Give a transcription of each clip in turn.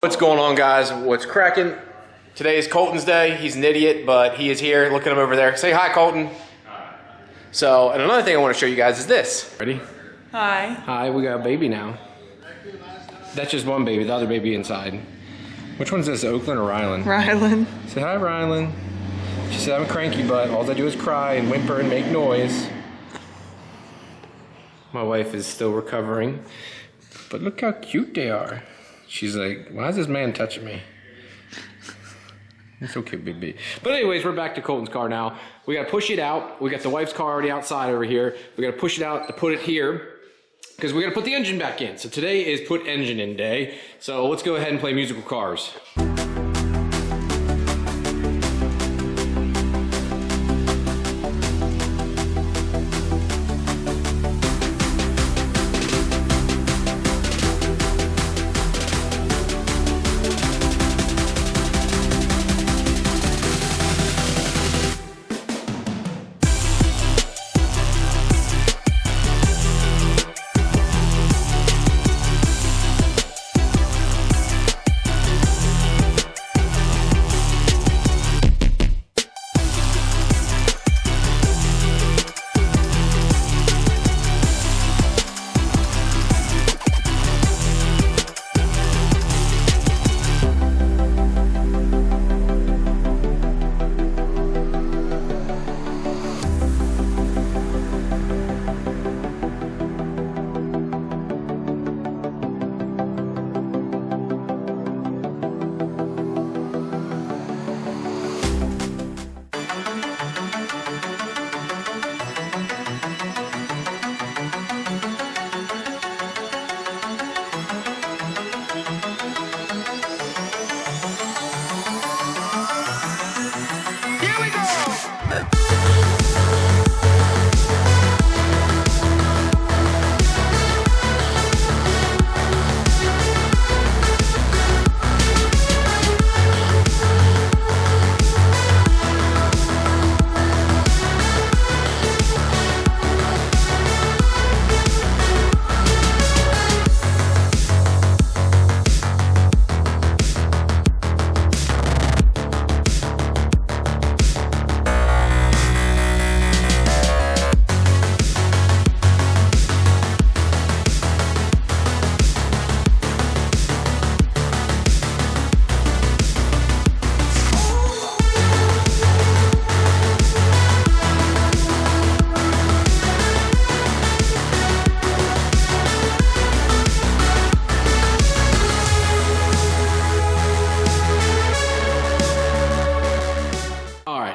What's going on, guys? What's cracking? Today is Colton's day. He's an idiot, but he is here. Look at him over there. Say hi, Colton. Hi. So, and another thing I want to show you guys is this. Ready? Hi. Hi, we got a baby now. That's just one baby, the other baby inside. Which one's this, Oakland or Rylan? Rylan. Say hi, Rylan. She said I'm cranky, but all I do is cry and whimper and make noise. My wife is still recovering, but look how cute they are. She's like, why is this man touching me? It's okay, baby. But anyways, we're back to Colton's car now. We gotta push it out. We got the wife's car already outside over here. We gotta push it out to put it here because we gotta put the engine back in. So today is put engine in day. So let's go ahead and play musical cars.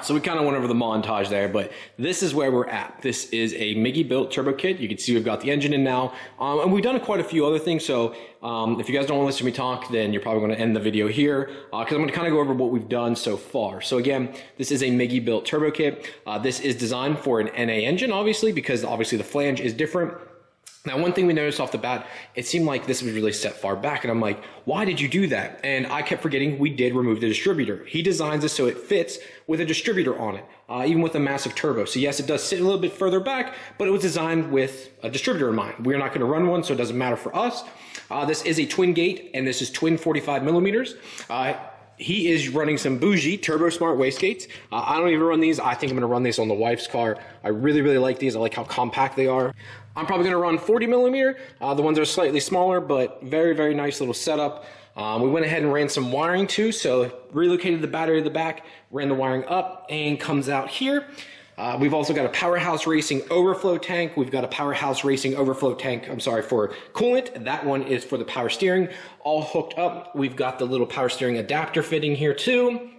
So we kind of went over the montage there, but this is where we're at. This is a Miggy built turbo kit. You can see we've got the engine in now, and we've done quite a few other things. So if you guys don't want to listen to me talk, then you're probably going to end the video here because I'm going to kind of go over what we've done so far. So again, this is a Miggy built turbo kit. This is designed for an NA engine, obviously, because obviously the flange is different. Now, one thing we noticed off the bat, it seemed like this was really set far back, and I'm like, why did you do that? And I kept forgetting we did remove the distributor. He designs this so it fits with a distributor on it, even with a massive turbo. So yes, it does sit a little bit further back, but it was designed with a distributor in mind. We're not gonna run one, so it doesn't matter for us. This is a twin gate, and this is twin 45 millimeters. He is running some bougie Turbo Smart wastegates. I don't even run these. I think I'm gonna run these on the wife's car. I really, really like these. I like how compact they are. I'm probably gonna run 40 millimeter. The ones are slightly smaller, but very, very nice little setup. We went ahead and ran some wiring too. So relocated the battery to the back, ran the wiring up, and comes out here. We've also got a Powerhouse Racing overflow tank. We've got a Powerhouse Racing overflow tank, I'm sorry, for coolant. That one is for the power steering, all hooked up. We've got the little power steering adapter fitting here too.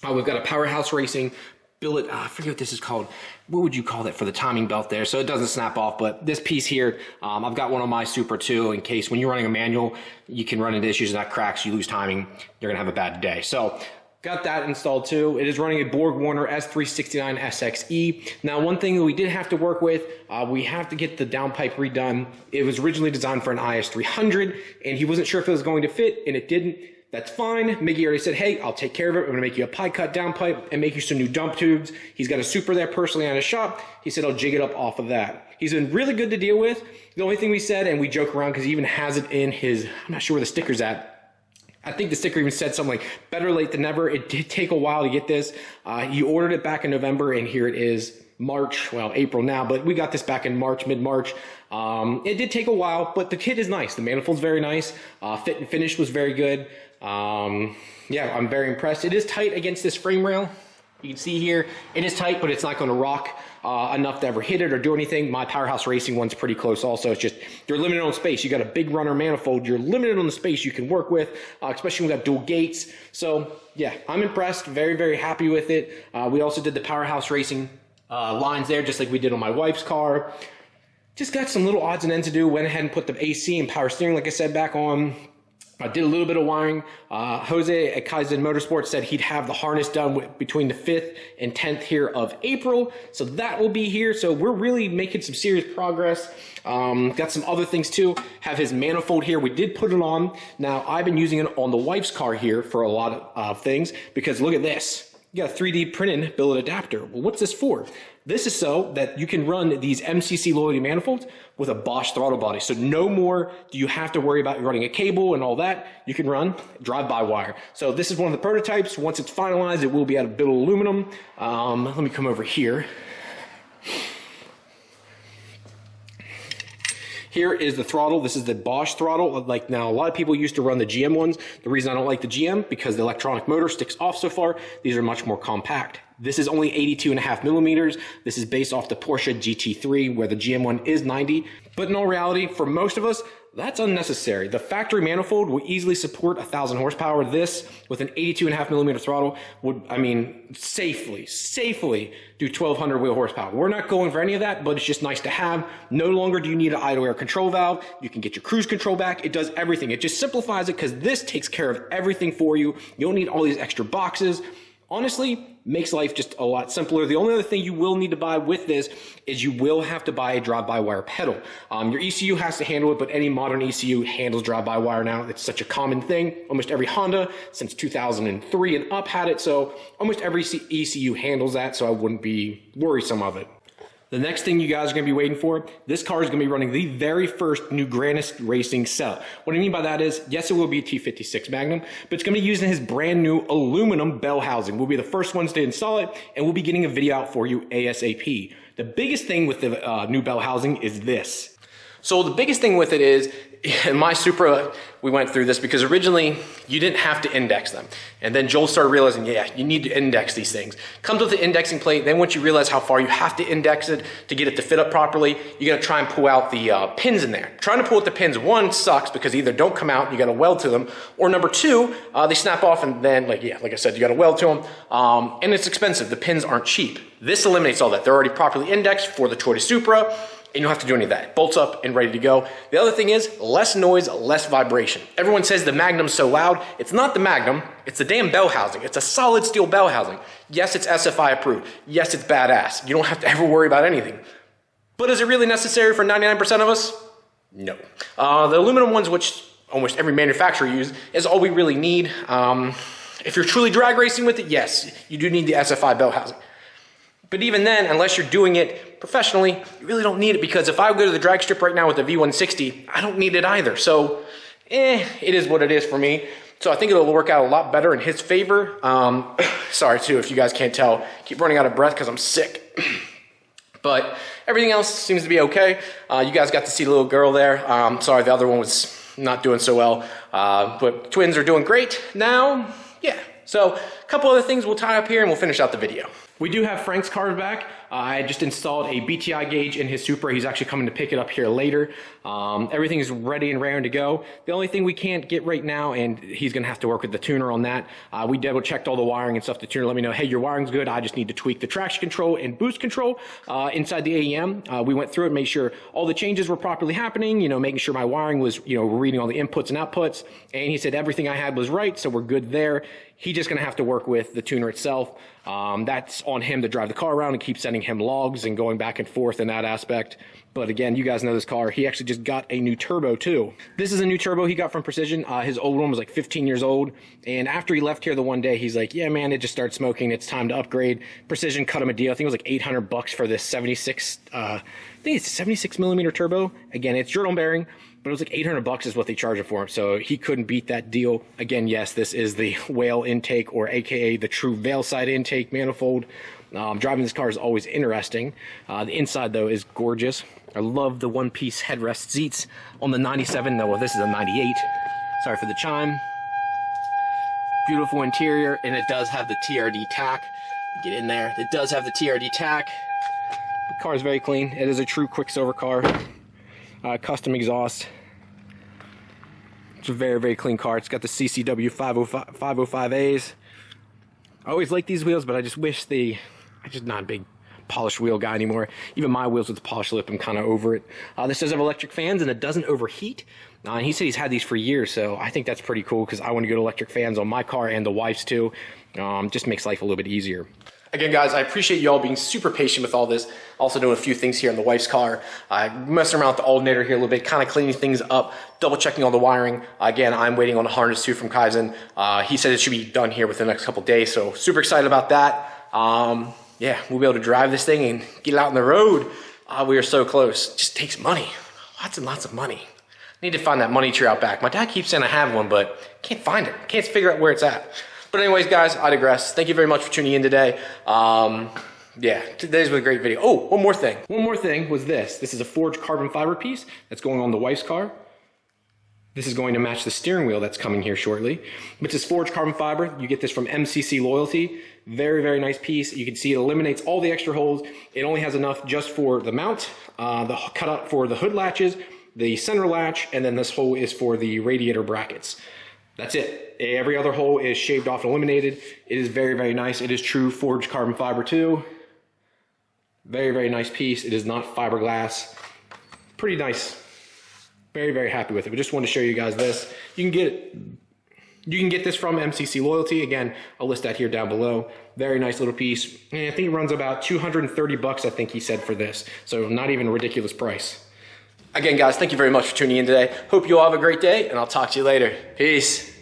We've got a Powerhouse Racing billet, I forget what this is called. What would you call that for the timing belt there? So it doesn't snap off, but this piece here, I've got one on my Supra too, in case when you're running a manual, you can run into issues and that cracks, you lose timing, you're gonna have a bad day. So got that installed too. It is running a Borg Warner S369 SXE. Now, one thing that we did have to work with, we have to get the downpipe redone. It was originally designed for an IS300, and he wasn't sure if it was going to fit, and it didn't. That's fine. Miggy already said, hey, I'll take care of it. I'm gonna make you a pie cut downpipe and make you some new dump tubes. He's got a Supra there personally on his shop. He said, I'll jig it up off of that. He's been really good to deal with. The only thing we said, and we joke around because he even has it in his, I'm not sure where the sticker's at I think the sticker even said something like, better late than never. It did take a while to get this. He ordered it back in November, and here it is March, well, April now, but we got this back in March, mid-March. It did take a while, but the kit is nice. The manifold's very nice. Fit and finish was very good. Yeah, I'm very impressed. It is tight against this frame rail. You can see here, it is tight, but it's not going to rock enough to ever hit it or do anything. My Powerhouse Racing one's pretty close also. It's just, you're limited on space. You got a big runner manifold. You're limited on the space you can work with, especially when you got dual gates. So yeah, I'm impressed. Very, very happy with it. We also did the Powerhouse Racing lines there, just like we did on my wife's car. Just got some little odds and ends to do. Went ahead and put the AC and power steering, like I said, back on. I did a little bit of wiring. Jose at Kaizen Motorsports said he'd have the harness done between the 5th and 10th here of April. So that will be here. So we're really making some serious progress. Got some other things too. Have his manifold here. We did put it on. Now, I've been using it on the wife's car here for a lot of things, because look at this. You got a 3D printed billet adapter. Well, what's this for? This is so that you can run these MCC loyalty manifolds with a Bosch throttle body. So no more do you have to worry about running a cable and all that. You can run drive-by-wire. So this is one of the prototypes. Once it's finalized, it will be out of billet aluminum. Let me come over here. Here is the throttle. This is the Bosch throttle. Like now, a lot of people used to run the GM ones. The reason I don't like the GM, because the electronic motor sticks off so far. These are much more compact. This is only 82.5 millimeters. This is based off the Porsche GT3, where the GM one is 90. But in all reality, for most of us, that's unnecessary. The factory manifold will easily support 1,000 horsepower. This, with an 82.5 millimeter throttle, would, I mean, safely do 1,200 wheel horsepower. We're not going for any of that, but it's just nice to have. No longer do you need an idle air control valve. You can get your cruise control back. It does everything. It just simplifies it, because this takes care of everything for you. You don't need all these extra boxes. Honestly, makes life just a lot simpler. The only other thing you will need to buy with this is you will have to buy a drive-by-wire pedal. Your ECU has to handle it, but any modern ECU handles drive-by-wire now. It's such a common thing. Almost every Honda since 2003 and up had it, so almost every ECU handles that, so I wouldn't be worrisome of it. The next thing you guys are going to be waiting for, this car is going to be running the very first new Granis Racing cell. What I mean by that is, yes, it will be a T56 Magnum, but it's going to be using his brand new aluminum bell housing. We'll be the first ones to install it, and we'll be getting a video out for you ASAP. The biggest thing with the new bell housing is this. So the biggest thing with it is, in my Supra, we went through this because originally you didn't have to index them. And then Joel started realizing, yeah, you need to index these things. Comes with the indexing plate. Then once you realize how far you have to index it to get it to fit up properly, you got to try and pull out the pins in there. Trying to pull out the pins, one, sucks because either don't come out, you got to weld to them, or number two, they snap off, and then, like I said, you got to weld to them. And it's expensive. The pins aren't cheap. This eliminates all that. They're already properly indexed for the Toyota Supra, and you don't have to do any of that. It bolts up and ready to go. The other thing is less noise, less vibration. Everyone says the Magnum's so loud. It's not the Magnum, it's the damn bell housing. It's a solid steel bell housing. Yes, it's SFI approved. Yes, it's badass. You don't have to ever worry about anything. But is it really necessary for 99% of us? No. The aluminum ones, which almost every manufacturer uses, is all we really need. If you're truly drag racing with it, yes, you do need the SFI bell housing. But even then, unless you're doing it professionally, you really don't need it, because if I go to the drag strip right now with the V160, I don't need it either. So, it is what it is for me. So I think it'll work out a lot better in his favor. Sorry too, if you guys can't tell, keep running out of breath because I'm sick. But everything else seems to be okay. You guys got to see the little girl there. Sorry, the other one was not doing so well. But twins are doing great now. Yeah. So a couple other things we'll tie up here and we'll finish out the video. We do have Frank's cars back. I just installed a BTI gauge in his Supra. He's actually coming to pick it up here later. Everything is ready and raring to go. The only thing we can't get right now, and he's gonna have to work with the tuner on that. We double checked all the wiring and stuff. The tuner let me know, hey, your wiring's good. I just need to tweak the traction control and boost control inside the AEM. We went through it, made sure all the changes were properly happening, making sure my wiring was, reading all the inputs and outputs. And he said everything I had was right, so we're good there. He's just gonna have to work with the tuner itself. That's on him to drive the car around and keep sending him logs and going back and forth in that aspect. But again, you guys know this car. He actually just got a new turbo too. This is a new turbo he got from Precision. His old one was like 15 years old. And after he left here the one day, he's like, yeah, man, it just started smoking. It's time to upgrade. Precision cut him a deal. I think it was like $800 for this 76, I think it's a 76 millimeter turbo. Again, it's journal bearing. but it was like 800 bucks is what they charge it for him. So he couldn't beat that deal. Again, yes, this is the whale intake, or AKA the true Veil side intake manifold. Driving this car is always interesting. The inside though is gorgeous. I love the one-piece headrest seats on the 97. No, well, this is a 98. Sorry for the chime. Beautiful interior, and it does have the TRD tack. Get in there. It does have the TRD tack. The car is very clean. It is a true Quicksilver car. Custom exhaust. It's a very, very clean car. It's got the CCW 505As. I always like these wheels, but I just wish I'm just not a big polished wheel guy anymore. Even my wheels with the polished lip, I'm kind of over it. This does have electric fans, and it doesn't overheat. And he said he's had these for years, so I think that's pretty cool because I want to get electric fans on my car and the wife's too. Just makes life a little bit easier. Again, guys, I appreciate you all being super patient with all this. Also doing a few things here on the wife's car. Messing around with the alternator here a little bit, kind of cleaning things up, double checking all the wiring. Again, I'm waiting on the harness too from Kaizen. He said it should be done here within the next couple days, so super excited about that. Yeah, we'll be able to drive this thing and get it out on the road. We are so close. It just takes money. Lots and lots of money. I need to find that money tree out back. My dad keeps saying I have one, but can't find it. Can't figure out where it's at. But anyways, guys, I digress. Thank you very much for tuning in today. Yeah, today's was a great video. Oh, one more thing. One more thing was this. This is a forged carbon fiber piece that's going on the wife's car. This is going to match the steering wheel that's coming here shortly. But this forged carbon fiber, you get this from MCC Loyalty. Very, very nice piece. You can see it eliminates all the extra holes. It only has enough just for the mount, the cutout for the hood latches, the center latch, and then this hole is for the radiator brackets. That's it. Every other hole is shaved off and eliminated. It is very, very nice. It is true forged carbon fiber too. Very, very nice piece. It is not fiberglass. Pretty nice. Very, very happy with it. But just wanted to show you guys this. You can get this from MCC Loyalty. Again, I'll list that here down below. Very nice little piece. And I think it runs about 230 bucks, I think he said, for this. So not even a ridiculous price. Again, guys, thank you very much for tuning in today. Hope you all have a great day, and I'll talk to you later. Peace.